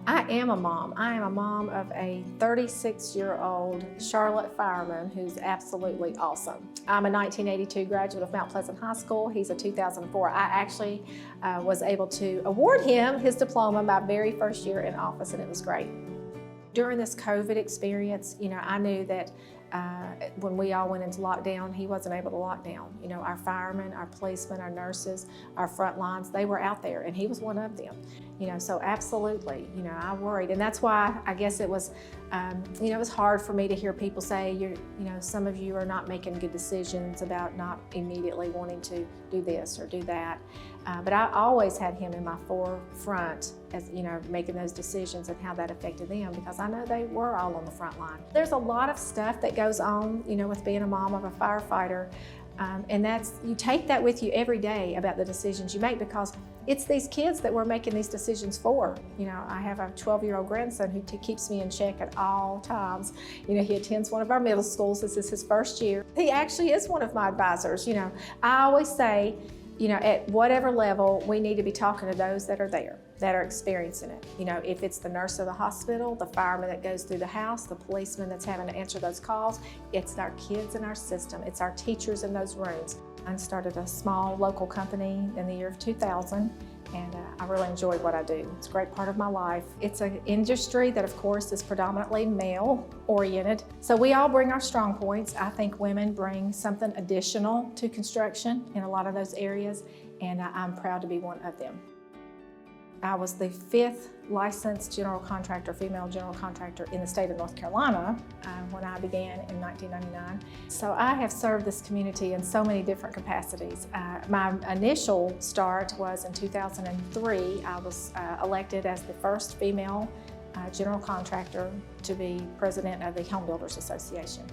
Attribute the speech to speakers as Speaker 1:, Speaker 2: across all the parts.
Speaker 1: I am a mom. I am a mom of a 36-year-old Charlotte fireman who's absolutely awesome. I'm a 1982 graduate of Mount Pleasant High School. He's a 2004. I actually was able to award him his diploma my very first year in office, and it was great. During this COVID experience, I knew that when we all went into lockdown, he wasn't able to lock down. Our firemen, our policemen, our nurses, our front lines, they were out there, and he was one of them. So absolutely, I worried, and that's why I guess it was, it was hard for me to hear people say, some of you are not making good decisions about not immediately wanting to do this or do that. But I always had him in my forefront as, making those decisions and how that affected them, because I know they were all on the front line. There's a lot of stuff that goes on, with being a mom of a firefighter. And you take that with you every day about the decisions you make, because it's these kids that we're making these decisions for. I have a 12-year-old grandson who keeps me in check at all times. He attends one of our middle schools. This is his first year. He actually is one of my advisors. I always say, at whatever level, we need to be talking to those that are there, that are experiencing it. If it's the nurse of the hospital, the fireman that goes through the house, the policeman that's having to answer those calls, it's our kids in our system, it's our teachers in those rooms. I started a small local company in the year of 2000, and I really enjoyed what I do. It's a great part of my life. It's an industry that, of course, is predominantly male-oriented. So we all bring our strong points. I think women bring something additional to construction in a lot of those areas, and I'm proud to be one of them. I was the 5th licensed general contractor, female general contractor in the state of North Carolina when I began in 1999. So I have served this community in so many different capacities. My initial start was in 2003. I was elected as the first female general contractor to be president of the Home Builders Association.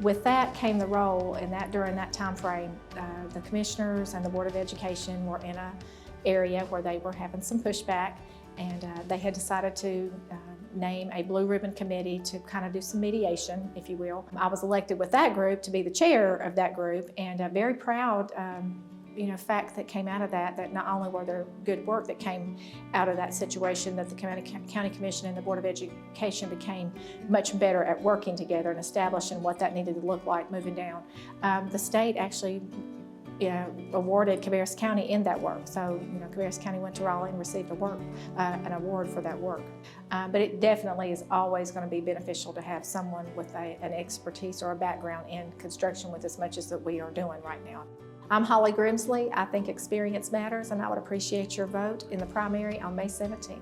Speaker 1: With that came the role, and during that time frame, the commissioners and the Board of Education were in an area where they were having some pushback, and they had decided to name a blue ribbon committee to kind of do some mediation, if you will. I was elected with that group to be the chair of that group, and very proud fact that came out of that not only were there good work that came out of that situation, that the County Commission and the Board of Education became much better at working together and establishing what that needed to look like moving down. The state actually awarded Cabarrus County in that work. So, Cabarrus County went to Raleigh and received an award for that work. But it definitely is always going to be beneficial to have someone with an expertise or a background in construction with as much as that we are doing right now. I'm Holly Grimsley. I think experience matters, and I would appreciate your vote in the primary on May 17th.